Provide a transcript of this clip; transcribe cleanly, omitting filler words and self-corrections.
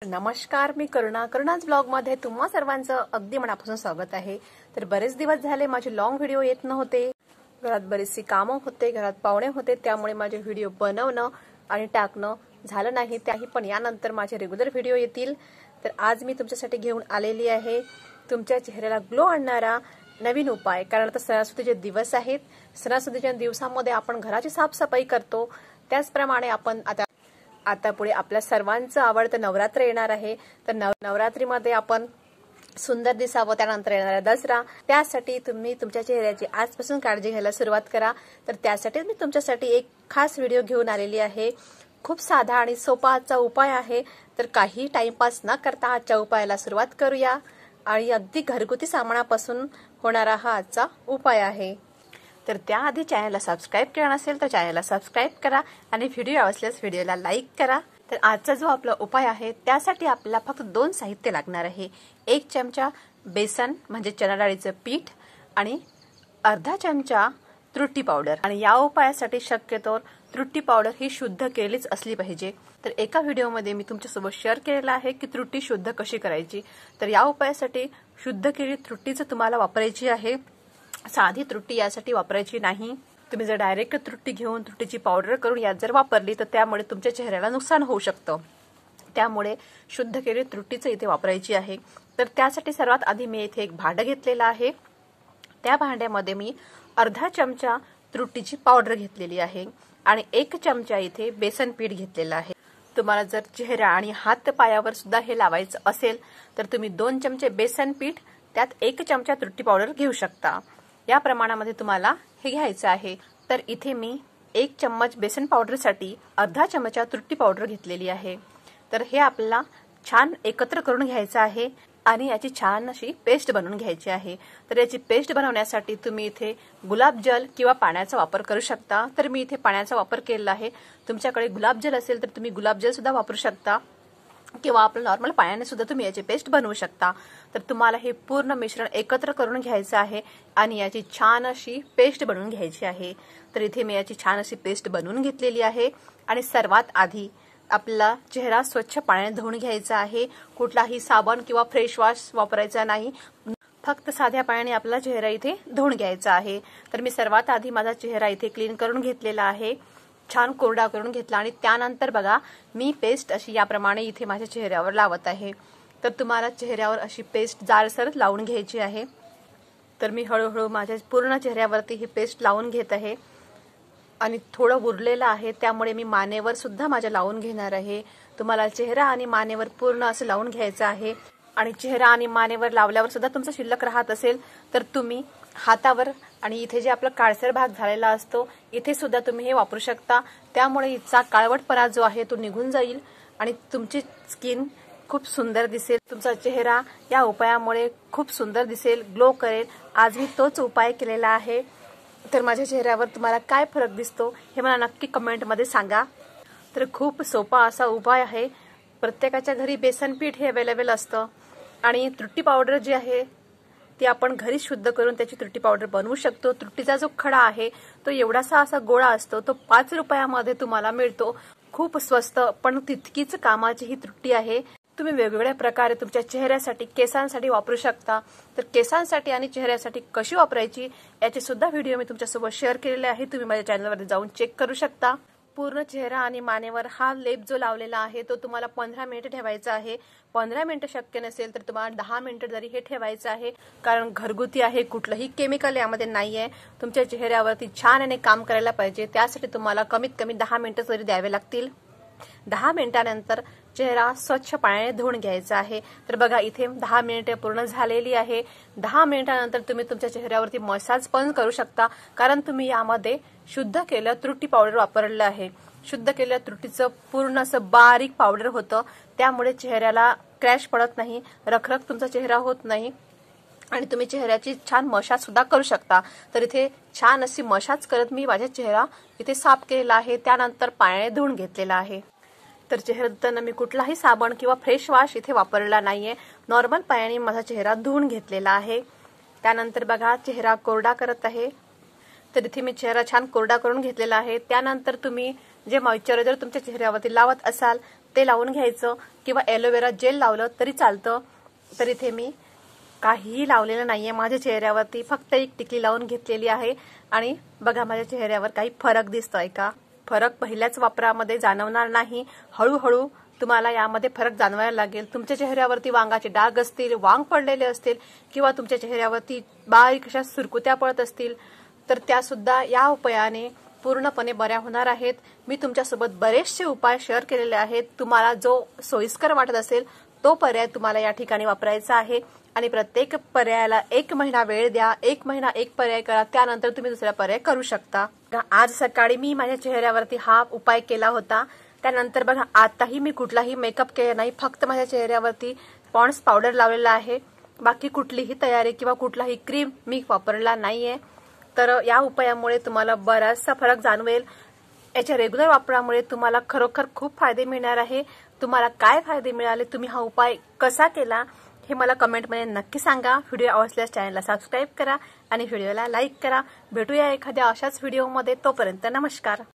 नमस्कार, मी करुणाच ब्लॉगमध्ये तुम्हा सर्वांचं अगदी मनापासून स्वागत आहे। तर बरेच दिवस झाले माझे लॉंग व्हिडिओ येत नव्हते। घरात बरीचशी कामं होते, घरात पाहुणे होते, त्यामुळे माझे व्हिडिओ बनवणं आणि टाकणं झालं नाही। त्याही पण यानंतर माझे रेग्युलर व्हिडिओ येतील। तर आज मी तुमच्यासाठी घेऊन आलेली आहे तुमच्या चेहऱ्याला ग्लो आणणारा नवीन उपाय। कारण आता सणासुदीचे दिवस आहेत। सणासुदीच्या दिवसांमध्ये आपण घराची साफसफाई करतो, त्याचप्रमाणे आपण आता पुढे आपल्या सर्वांचं आवडतं नवरात्र येणार आहे। तर नवरात्रीमध्ये आपण सुंदर दिसावं, त्यानंतर येणारा दसरा, त्यासाठी तुम्ही तुमच्या चेहऱ्याची आजपासून काळजी घ्यायला सुरुवात करा। तर त्यासाठी मी तुमच्यासाठी एक खास व्हिडिओ घेऊन आलेली आहे। खूप साधा आणि सोपा आजचा उपाय आहे। तर काही टाइमपास न करता आजच्या उपायाला सुरुवात करूया। आणि अगदी घरगुती सामानापासून होणारा हा आजचा उपाय आहे। तर त्याआधी चॅनलला सबस्क्राइब केला नसेल तर चॅनलला सबस्क्राइब करा आणि व्हिडिओ आवडल्यास व्हिडिओला लाईक करा। तर आजचा जो आपला उपाय आहे त्यासाठी आपल्याला फक्त 2 साहित्य लागणार आहे। 1 चमचा बेसन म्हणजे चणा डाळीचं पीठ आणि अर्धा चमचा त्रुटी पावडर। आणि या उपायासाठी शक्यतो त्रुटी पावडर ही शुद्ध केलेलीच असली पाहिजे। तर एका व्हिडिओमध्ये मी तुमच्यासोबत शेअर केलेला आहे की त्रुटी शुद्ध कशी करायची। तर या उपायासाठी शुद्ध केलेली त्रुटीच तुम्हाला वापरायची आहे, साधी त्रुटी यासाठी वापरायची नाही। तुम्ही जर डायरेक्ट त्रुटी घेऊन त्रुटीची पावडर करून यात जर वापरली तर त्यामुळे तुमच्या चेहऱ्याला नुकसान होऊ शकतं। त्यामुळे शुद्ध केलेली त्रुटीच इथे वापरायची आहे। तर त्यासाठी सर्वात आधी मी इथे एक भांडं घेतलेलं आहे। त्या भांड्यामध्ये मी अर्धा चमचा त्रुटीची पावडर घेतलेली आहे आणि 1 चमचा इथे बेसन पीठ घेतलेलं आहे। तुम्हाला जर चेहरा आणि हात पायावर सुद्धा हे लावायचं असेल तर तुम्ही 2 चमचे बेसन पीठ त्यात 1 चमचा त्रुटी पावडर घेऊ शकता। या प्रमाणामध्ये तुम्हाला हे घ्यायचं आहे। तर इथे मी 1 चम्मच बेसन पावडरसाठी अर्धा चमचा त्रुटी पावडर घेतलेली आहे। तर हे आपल्याला छान एकत्र करून घ्यायचं आहे आणि याची छान अशी पेस्ट बनवून घ्यायची आहे। तर याची पेस्ट बनवण्यासाठी तुम्ही इथे गुलाबजल किंवा पाण्याचा वापर करू शकता। तर मी इथे पाण्याचा वापर केलेला आहे। तुमच्याकडे गुलाबजल असेल तर तुम्ही गुलाबजल सुद्धा वापरू शकता किंवा आपलं नॉर्मल पाण्याने सुद्धा तुम्ही याची पेस्ट बनवू शकता। तर तुम्हाला हे पूर्ण मिश्रण एकत्र करून घ्यायचं आहे आणि याची छान अशी पेस्ट बनवून घ्यायची आहे। तर इथे मी याची छान अशी पेस्ट बनवून घेतलेली आहे। आणि सर्वात आधी आपला चेहरा स्वच्छ पाण्याने धुवून घ्यायचा आहे। कुठलाही साबण किंवा फेस वॉश वापरायचा नाही, फक्त साध्या पाण्याने आपला चेहरा इथे धुवून घ्यायचा आहे। तर मी सर्वात आधी माझा चेहरा इथे क्लीन करून घेतलेला आहे, छान कोरडा करून घेतला आणि त्यानंतर बघा मी पेस्ट अशी याप्रमाणे इथे माझ्या चेहऱ्यावर लावत आहे। तर तुम्हाला चेहऱ्यावर अशी पेस्ट जाडसर लावून घ्यायची आहे। तर मी हळूहळू माझ्या पूर्ण चेहऱ्यावरती ही पेस्ट लावून घेत आहे आणि थोडं उरलेलं आहे त्यामुळे मी मानेवर सुद्धा माझ्या लावून घेणार आहे। तुम्हाला चेहरा आणि मानेवर पूर्ण असं लावून घ्यायचं आहे। आणि चेहरा आणि मानेवर लावल्यावर सुद्धा तुमचं शिल्लक राहत असेल तर तुम्ही हातावर आणि इथे जे आपला काळसर भाग झालेला असतो इथे सुद्धा तुम्ही हे वापरू शकता। त्यामुळे इथचा काळवटपणा जो आहे तो निघून जाईल आणि तुमची स्किन खूप सुंदर दिसेल। तुमचा चेहरा या उपायामुळे खूप सुंदर दिसेल, ग्लो करेल। आज मी तोच उपाय केलेला आहे। तर माझ्या चेहऱ्यावर तुम्हाला काय फरक दिसतो हे मला नक्की कमेंटमध्ये सांगा। तर खूप सोपा असा उपाय आहे। प्रत्येकाच्या घरी बेसन पीठ हे अवेलेबल असतं आणि त्रुटी पावडर जी आहे ती आपण घरी शुद्ध करून त्याची त्रुटी पावडर बनवू शकतो। त्रुटीचा जो खडा आहे तो एवढासा असा गोळा असतो, तो 5 रुपयामध्ये तुम्हाला मिळतो। खूप स्वस्त पण तितकीच कामाची ही त्रुटी आहे। तुम्ही वेगवेगळ्या प्रकारे तुमच्या चेहऱ्यासाठी केसांसाठी वापरू शकता। तर केसांसाठी आणि चेहऱ्यासाठी कशी वापरायची याचे सुद्धा व्हिडिओ मी तुमच्यासोबत शेअर केलेले आहे, तुम्ही माझ्या चॅनलवर जाऊन चेक करू शकता। पूर्ण चेहरा आणि मानेवर हा लेप जो लावलेला आहे तो तुम्हाला 15 मिनिट ठेवायचा आहे। 15 मिनिट शक्य नसेल तर तुम्हाला 10 मिनिट जरी हे ठेवायचं आहे, कारण घरगुती आहे, कुठलंही केमिकल यामध्ये नाहीये। तुमच्या चेहऱ्यावरती छान आणि काम करायला पाहिजे, त्यासाठी तुम्हाला कमीत कमी 10 मिनिट तरी द्यावे लागतील। 10 मिनिटांनंतर चेहरा स्वच्छ पाण्याने धुवून घ्यायचा आहे। तर बघा इथे 10 मिनिटे पूर्ण झालेली आहे। 10 मिनिटांनंतर तुम्ही तुमच्या चेहऱ्यावरती मसाज पण करू शकता, कारण तुम्ही यामध्ये शुद्ध केलेलं त्रुटी पावडर वापरलेलं आहे। शुद्ध केलेल्या त्रुटीचं पूर्ण असं बारीक पावडर होतं, त्यामुळे चेहऱ्याला क्रॅश पडत नाही, रखरख तुमचा चेहरा होत नाही आणि तुम्ही चेहऱ्याची छान मसाज सुद्धा करू शकता। तर इथे छान अशी मसाज करत मी माझा चेहरा इथे साफ केलेला आहे, त्यानंतर पाण्याने धुवून घेतलेला आहे। तर चेहरा धुताना मी कुठलाही साबण किंवा फेस वॉश इथे वापरलेला नाहीये, नॉर्मल पाण्याने माझा चेहरा धुवून घेतलेला आहे। त्यानंतर बघा चेहरा कोरडा करत आहे। तर इथे मी चेहरा छान कोरडा करून घेतलेला आहे। त्यानंतर तुम्ही जे मॉइश्चरायझर तुमच्या चेहऱ्यावरती लावत असाल ते लावून घ्यायचं किंवा एलोवेरा जेल लावलं तरी चालतं। तर इथे मी काहीही लावलेलं नाहीये माझ्या चेहऱ्यावरती, फक्त एक टिकली लावून घेतलेली आहे आणि बघा माझ्या चेहऱ्यावर काही फरक दिसतोय का? फरक पहिल्याच वापरामध्ये जाणवणार नाही, हळूहळू तुम्हाला यामध्ये फरक जाणवायला लागेल। तुमच्या चेहऱ्यावरती वांगाचे डाग असतील, वांग पडलेले असतील किंवा तुमच्या चेहऱ्यावरती बारीक अशा सुरकुत्या पडत असतील तर त्या सुद्धा या उपायाने पूर्णपणे बऱ्या होणार आहेत। मी तुमच्यासोबत बरेचसे उपाय शेअर केलेले आहेत, तुम्हाला जो सोयीस्कर वाटत असेल तो पर्याय तुम्हाला या ठिकाणी वापरायचा आहे आणि प्रत्येक पर्यायाला 1 महिना वेळ द्या। 1 महिना एक पर्याय करा, त्यानंतर तुम्ही दुसरा पर्याय करू शकता। आज सकाळी मी माझ्या चेहऱ्यावरती हा उपाय केला होता, त्यानंतर बघा आताही मी कुठलाही मेकअप केला नाही, फक्त माझ्या चेहऱ्यावरती पॉन्ड्स पावडर लावलेला आहे, बाकी कुठलीही तयारी किंवा कुठलाही क्रीम मी वापरला नाहीये। तर या उपायामुळे तुम्हाला बराचसा फरक जाणवेल। याच्या रेग्युलर वापरामुळे तुम्हाला खरोखर खूप फायदे मिळणार आहे। तुम्हाला काय फायदे मिळाले, तुम्ही हा उपाय कसा केला हे मला कमेंटमध्ये नक्की सांगा। व्हिडिओ आवडल्यास चॅनलला सबस्क्राईब करा आणि व्हिडिओला लाईक करा। भेटूया एखाद्या अशाच व्हिडिओमध्ये, तोपर्यंत नमस्कार।